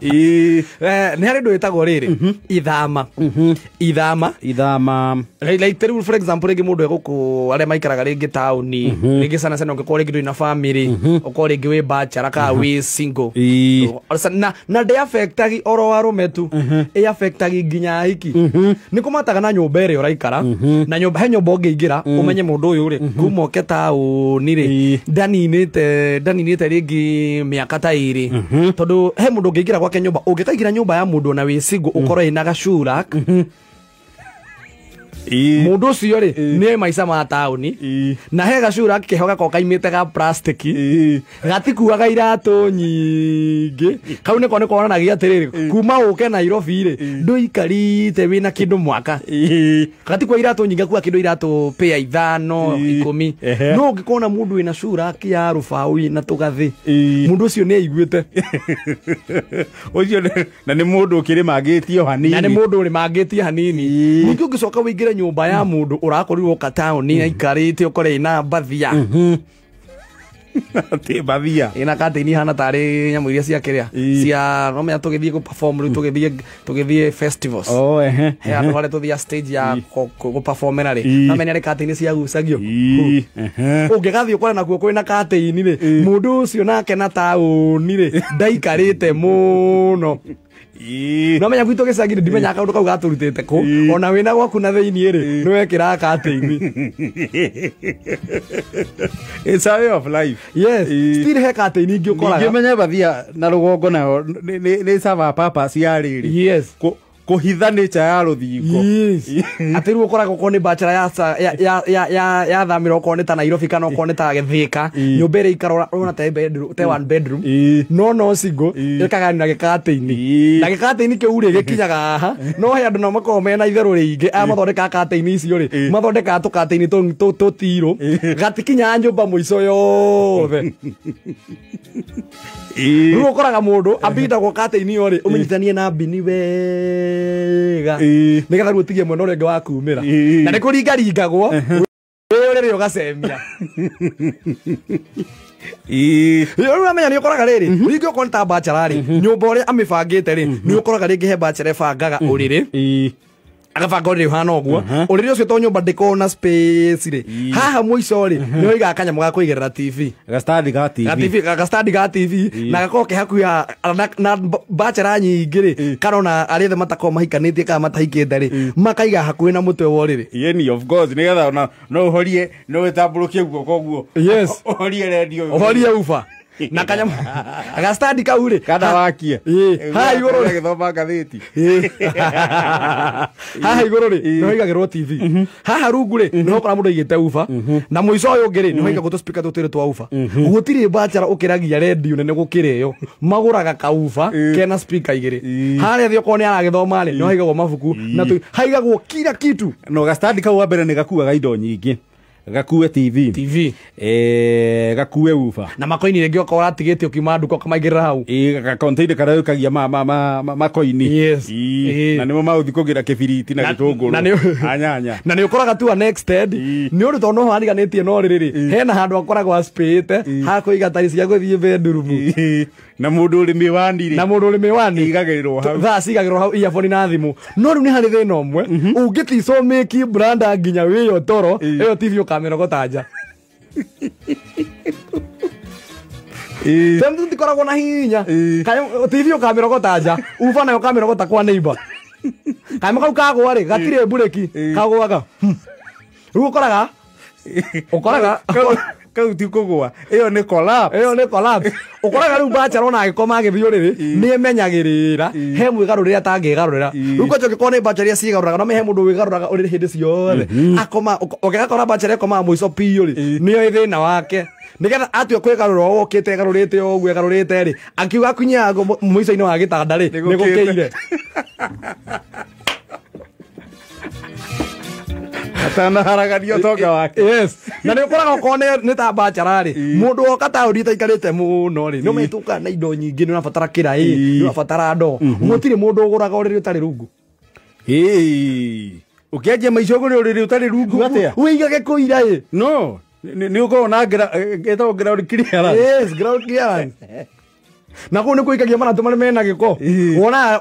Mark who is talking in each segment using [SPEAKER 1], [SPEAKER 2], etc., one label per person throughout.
[SPEAKER 1] Nĩ harĩ ndũ ĩtagwo rĩrĩ ithama like for example rĩngĩ mũndũ egũkũ arĩa maikaraga rĩngĩ taũni rĩngĩ sana ũngĩkorwo rĩngĩ ndũrĩ na family ũkorwo rĩngĩ wĩ bachelor kana wĩ single na ndĩ affectagi oro arũme tu ĩ affectagi nginya ahiki nĩ kũmataga na nyũmba ĩrĩa ũraikara na nyũmba he nyũmba ũngĩingĩra ũmenye mũndũ ũyũ rĩ kuma oke taũni rĩ ndaninĩte rĩngĩ mĩaka ta ĩrĩ tondũ he mũndũ ũngĩingĩra gwake nyũmba ũngĩkaingĩra nyũmba ya mũndũ na wĩ single ũkorwo ĩna gacura mũndũ ũcio rĩ nĩ maica ma taũni na he gacura keho gakorwo kaimĩte ga plastic gatikuaga iratũ nyingĩ kau nĩko nĩ konanagia atĩrĩrĩ kuma ũke Nairobi rĩ ndũikarĩte wĩna kĩndũ mwaka gatikua iratũ nyingĩ kuwa kĩndũ iratũ pair 5 10 no ũngĩkona mũndũ wĩna cura ya rũbaũ na tũgathĩ mũndũ ũcio nĩ aiguĩte
[SPEAKER 2] ũcio na nĩ mũndũ ũkĩrĩmangĩtio hanini
[SPEAKER 1] na nĩ mũndũ ũrĩmangĩtio hanini ningĩ ũngĩcoka wĩingĩre nyũmba ya mũndũ ũrakorirwo ka taũni aikarĩte ũkore ĩna mbathia
[SPEAKER 2] ati bathia
[SPEAKER 1] ina katini hana tarĩ nyamũ iria cia kĩrĩa cia no menya tũgĩthiĩ perform tũgĩthiĩ festivals he andũ harĩa tũthiĩ stage ya performera rĩ na menya katini cia gucagio ũngĩgathiĩ ũkore nakuo kwĩna katini rĩ mũndũ ũcio nake na taũni rĩ ndaikarĩte mũno no menya gwitũ gĩcagi ndimenya kaũndũ kau gatũrutĩte kũ ona wĩna gwaku na thĩiniĩ rĩ nĩwekĩra katĩini
[SPEAKER 2] it's a way of life
[SPEAKER 1] yes still he katĩini ingĩ ũkoraga
[SPEAKER 2] ngĩmenya bathia na rũgongo nayo nĩ sava purpose ya rĩrĩ
[SPEAKER 1] yes
[SPEAKER 2] kuhitha nature ya rũthingo
[SPEAKER 1] atĩ rĩu ũkoraga okorwo nĩ bachelor ya thamĩra okorwo nĩ ta Nairobi kana okorwo nĩ ta Gĩthĩka nyũmba ĩrĩa ikara ũrona ta one bedroom no single ĩkaga na gĩkatĩini na gĩkatĩini kĩu rĩ gĩkinyaga haha no he andũ no makorwo mena itherũ rĩingĩ aya mathondekaga katĩini icio rĩ mathondekaga tũkatĩini tũtirũ gatikinyaga nyũmba mũico yothe rĩu ũkoraga mũndũ ambindagwo katĩini yo rĩ ũmenyithanie na mbini wega nĩgetha rĩu ũtigie mwena ũrĩa ũngĩ wa kumĩra na nĩ kũringaringagwo rĩrĩ ũgacemia rĩu amenya nĩ ũkoraga rĩrĩ rĩngĩ okorwo nĩ ta bachelor rĩ nyũmba ũrĩa amĩbangĩte rĩ nĩ ũkoraga rĩngĩ he bachelor bangaga ũrĩrĩ agabanga ũrĩrĩ ũhana ũguo ũrĩrĩ ũcio to nyũmba ndĩkorwo na space rĩ haha mũico rĩ nĩho iga kanyamũ ga kũigĩrĩra TV gastandi ga TV na gakorwo ke hakuhĩ na bachelor nyingĩ rĩ karona arĩa othe matakorwo mahikanĩtie kana matahikĩte rĩ makaiga hakuhĩ na mũtwe wa ũrĩrĩ
[SPEAKER 2] yeni of course nĩgetha no ũhorie no wĩtambũrũkie guoko ũguo
[SPEAKER 1] yes
[SPEAKER 2] ũhorie radio
[SPEAKER 1] ũhorie uba na kanyamũ gastandi kau rĩ
[SPEAKER 2] kada wakie
[SPEAKER 1] ha igũrũ rĩ
[SPEAKER 2] gĩthoma ngathĩti
[SPEAKER 1] haha igũrũ rĩ nĩho igagĩrwo TV haha rungu rĩ nĩho ũkora mũndũ aigĩte uba na mũico ũyũ ũngĩ rĩ nĩho igagwo tũspika tũtĩrĩ twa uba gũtirĩ bachelor ũkĩragia redio nene gũkĩrĩyo magũraga kauba kena speaker igĩrĩ harĩa thĩ okorwo nĩ aragĩthoma rĩ nĩho igagwo mabuku na haigagwo kila kitu
[SPEAKER 2] no gastandi kau wa mbere nĩ gakuaga indo nyingĩ gakue TV gakue ufa
[SPEAKER 1] na makoini rĩngĩ okorwo atigĩte ũkiuma nduka ũkamaigĩrĩra hau
[SPEAKER 2] container karĩa ũkagia makoini
[SPEAKER 1] yes
[SPEAKER 2] na nĩmo maũthi kũgĩra kĩbiriti na gĩtũngũrũ nyanya
[SPEAKER 1] na nĩ ũkoraga tu annexed nĩ ũndũ tondũ no haniganĩtie no rĩrĩ hena handũ akoragwo acipĩte ha kũiga tari cia gũthiĩ bedroom
[SPEAKER 2] na mũndũ ũrĩ mĩwani igagĩrĩrwo hau
[SPEAKER 1] thaa cigagĩrwo hau earphone na thimũ no rĩu nĩ harĩ thĩna ũmwe ũngĩticwo mĩki branda nginya wĩyo toro ĩyo TV ũkamĩrogota nja temu tutikoragwo na hinya TV ũkamĩrogota nja uba nayo ũkamĩrogota kwa neighbor kanyamũ kau kagwa rĩ gatirĩ mburĩki kagwaga rĩu ũkoraga
[SPEAKER 2] kau ti kũgwa ĩyo nĩ collapse
[SPEAKER 1] ũkoraga rĩu bachelor ona agĩkoma agĩthiĩ ũrĩrĩ nĩ emenyagĩrĩra he mwĩgarũrĩre atangĩgarũrĩra rĩu kwacho gĩkorwo nĩ bachelor iria ciĩgarũraga no he mũndũ wĩgarũraga ũrĩrĩ hĩndĩ ciothe akoma ũgĩgakora bachelor ekomaga mũico piũ rĩ nĩyo thĩna wake nĩgetha atua kwĩgarũra wokĩte egarũrĩte ũguo egarũrĩte rĩ akiuga akunyia mũico-inĩ wa gĩtanda rĩ nĩ gũkĩire
[SPEAKER 2] atanaharagario tonga wake
[SPEAKER 1] yes na nĩ ũkoraga okorwo nĩ ta bachelor rĩ mũndũ woka taũni taikarĩte mũno rĩ nĩ maitũka na indo nyingĩ nĩ ũrabatara kĩraĩ nĩ ũrabatara ndoo gũtirĩ mũndũ ũgũraga ũrĩrĩ ũtarĩ rungu
[SPEAKER 2] ũkĩanjia maica ũguo nĩ ũrĩrĩ ũtarĩ rungu atĩa
[SPEAKER 1] ũigage kũira
[SPEAKER 2] no nĩ ũkorwo na ground clearance
[SPEAKER 1] yes ground clearance Na kuu nä kå ikagia maratu marä mena gä ko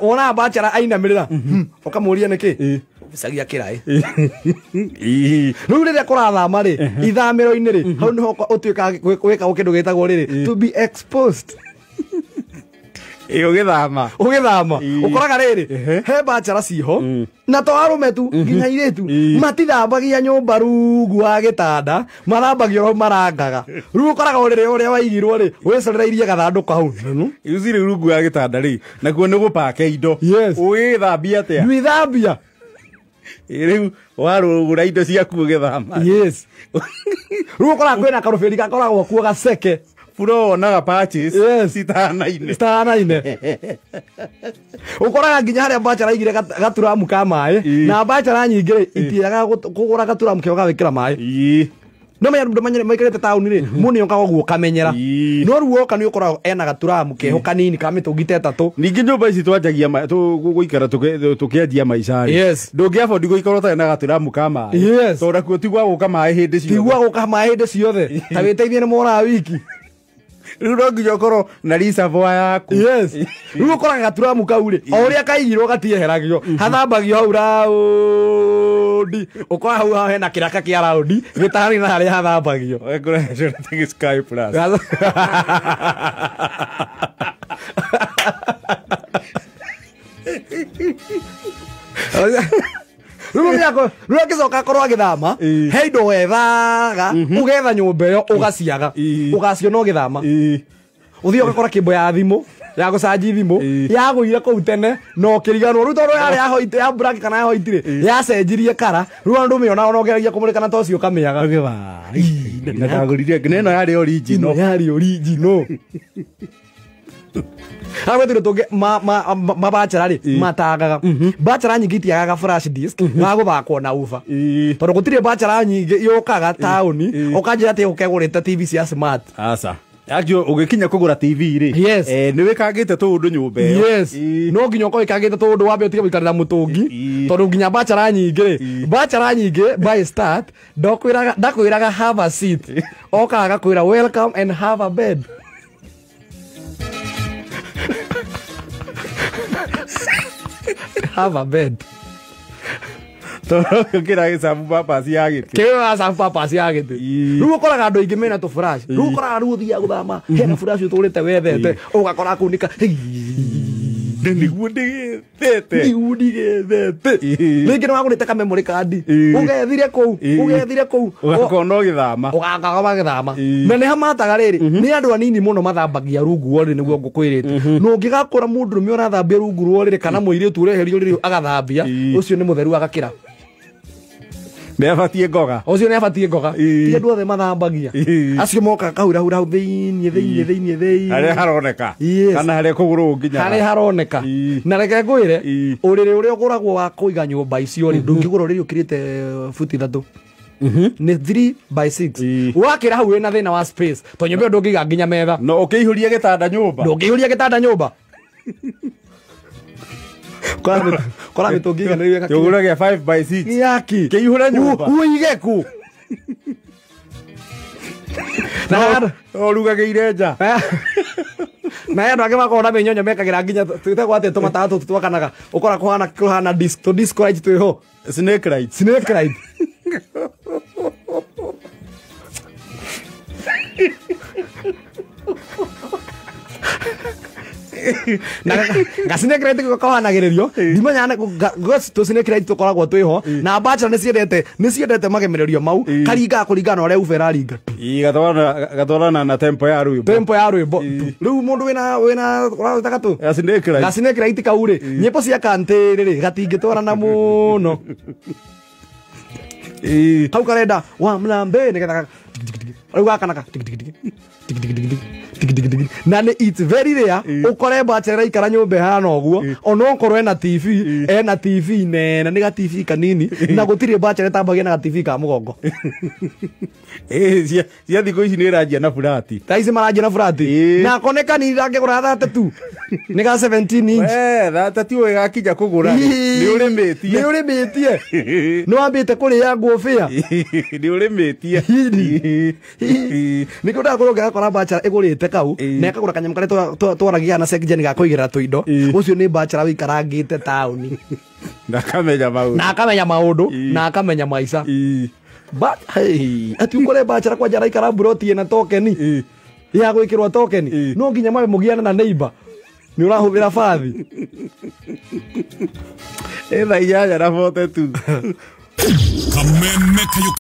[SPEAKER 1] wona bachara ainamä rä ra å nä kä cagia kä raä rä u rä rä a kå rathama rä ithamä ro-inä rä hau nä ho å tuä kaga gwä kagwo kä ndå gä tagwo rä rä to be exposed
[SPEAKER 2] å gä thama
[SPEAKER 1] å koraga rä rä he bachara ciho na to arå me tu nginya irä tu matithambagia nyå mba rungu wa gä tanda mathambagia ro marangaga rä u å koraga å rä rä å rä a waigirwo rä wä corereirie gathandå ka hau
[SPEAKER 2] ici rä rungu wa gä tanda rä nakuo nä gå pake indo å gä thambia atä a
[SPEAKER 1] ndwithambia
[SPEAKER 2] rä u warå gå ra indo ciaku å gä thama
[SPEAKER 1] rä u å koraga kwä na karå bä ri gakoragwo kuo gaceke
[SPEAKER 2] wonaga citanaine
[SPEAKER 1] å koraga nginya harä a bachara igire gaturamu ka maä na bachara nyingä rä itiaga kå gå ra gaturamu kä o gagä kä ra maä no maikarä te taåni rä må nä okaga guo kamenyera no rä u woka nä å koragwo ena gaturamu keho kanini ka mä tå ngi tetatå
[SPEAKER 2] ningä nyå mba ici twanjagia gå ikara tå kä anjia maicarä ndå ngä abondi gå ikara tarä na gaturamu ka maä tondå nakuo tigwa gå ka maä hä ndä ciothe
[SPEAKER 1] tigwa gå ka maä hä ndä ciothe ta wä teithie nä moraga wiki
[SPEAKER 2] rä u no nginya å korwo na ricaboa yaku
[SPEAKER 1] rä u å koraga gaturamu kau rä o å rä a kaigirwo gatieheragio hathambagio hau raundi å kora hau hena kä raka kä a raundi gä tahani na harä a hathambagio rä a kä coka akorwo agä thama he indo wethaga å getha nyå mba ä yo å gaciaga å gaciona å gä thama å thiä å gakora kä mbo ya thimå ya gå canji thimå ya gå ire kå u tene no kä riganwo rä u tondå yarä ya braki kana ya hoiti rä yacenjirie kara rä u andå mä ona ona å geragia kå må rä kana tocio å kamä aga
[SPEAKER 2] ngä no yarä
[SPEAKER 1] original agwetire tå mabachara rä matagaga bachara nyingä itiagaga flash disk ga gå thakwo na uba tondå gå tirä bachara nyingä yåkaga taåni å kanjä atä å kegå rä te tv cia smart
[SPEAKER 2] aca akio å gä kinya kå gå ra tv rä nä wä kangä te tå ndå nyå mba
[SPEAKER 1] no nginya å korwo ikangä te tå ndå wambe å tige gå ikarä må tå ngi tondå nginya bachara nyingä rä bachara nyingä by start ndakwä raga have a seat okaga gakwä ra welcome and have a bed have a bed
[SPEAKER 2] kä ra gä cabu papasi ya gä tä
[SPEAKER 1] kä ra cabu papasi ya gä tä rä u å koraga andå aingä mena tå flash rä u å koraga rä u å thiaga gå thama hena flash å tå rä te wethete å gakora kå nika
[SPEAKER 2] niguo ndigä thete
[SPEAKER 1] rä ngä nä wagå rä te kamemorä kandi å gethire kå u
[SPEAKER 2] ũgakona ũgĩthama
[SPEAKER 1] ũgakaga magĩthama na nĩ hamataga rĩrĩ nĩ andũ anini mũno mathambagia rungu rwa rĩrĩ nĩguo ngũkwĩrĩte no ũngĩgakora mũndũrũme ũrathambia rungu rwa rĩrĩ kana mũirĩtu ũreherio rĩrĩ agathambia ũcio nĩ mũtheru agakĩra
[SPEAKER 2] nĩabatie ngoga
[SPEAKER 1] ũcio nĩabatie ngoga ti andũ othe mathambagia acio mokaga kahurahura hau thĩinĩ
[SPEAKER 2] harĩa haroneka kana harĩa kũgũrũ nginya
[SPEAKER 1] harĩa haroneka na reke ngwĩre ũrĩrĩ ũrĩa ũgũragwo wa kũiga nyũmba icio rĩ ndũngĩgũra ũrĩrĩ ũkĩrĩte futi 3 nĩ 3/6 wakĩra hau wĩna thĩna wa space to nyũmba ĩyo ndũngĩiga nginya metha
[SPEAKER 2] no ũkĩihũria gĩtanda nyũmba
[SPEAKER 1] ndũngĩihũria gĩtanda nyũmba kora mĩtũngi ĩiganĩrĩire
[SPEAKER 2] kĩgũra gĩa 5/6
[SPEAKER 1] yaki
[SPEAKER 2] kĩihũre nyũmba
[SPEAKER 1] ũige kũ
[SPEAKER 2] orugagĩire nja
[SPEAKER 1] na andå angä makorwo na mä nyonyo mekagä ra nginya twätagwo atä tå mataga tå tå twakanaga å kora kåhana tå disco light twä ho
[SPEAKER 2] snake light
[SPEAKER 1] na gacineke rä kahwanagä rä rio ndimenya tå cineke tå koragwo twä ho na bachelor nä ciendete magemererio mau karingaga kå ringana å rä a uba ä raringa
[SPEAKER 2] gatwarana na tempo ya
[SPEAKER 1] rwä mbo rä u må ndå wä na årataga tå gacineke raiti kau rä nyä mbo cia kantä rä rä gatingä twarana må no kau karenda wa mlambe nä getha rä u gakanaga na nä it's very rare ukore bachelor ikara nyumba hana uguo ona okorwo ena tv nene nä ga tv kanini na gũtirĩ bachelor tambagia na ga tv ka mũgongo
[SPEAKER 2] cia thikũ ici nĩ ranjia na burati
[SPEAKER 1] ta ici maranjia na burati na koneka ni rangĩgũra thate tu Nĩ ga 17 inch.
[SPEAKER 2] Tati ũĩ gakinya kũgũra. Nĩ ũrĩmĩtie.
[SPEAKER 1] Nĩ ũrĩmĩtie. Nĩ wambĩte kũrĩa ngũbĩa.
[SPEAKER 2] Nĩ ũrĩmĩtie.
[SPEAKER 1] Nĩ kũndaga kũrĩa ũngĩgakora bachelor ĩgũrĩte kau na ĩkagũra kanyamũ karĩa twaragia na section ga kũigĩra tũindo. Ũcio nĩ bachelor wĩikarangĩte taũni.
[SPEAKER 2] Na akamenya maũndũ.
[SPEAKER 1] Na akamenya maica. But hey, ati ukore bachelor kwa jara ikara broti na tokeni. Ya gwikirwa tokeni. No nginya mawe mugiana na neighbor. Ni urahubira fathi.
[SPEAKER 2] Ela ya na 42. Kameme kayo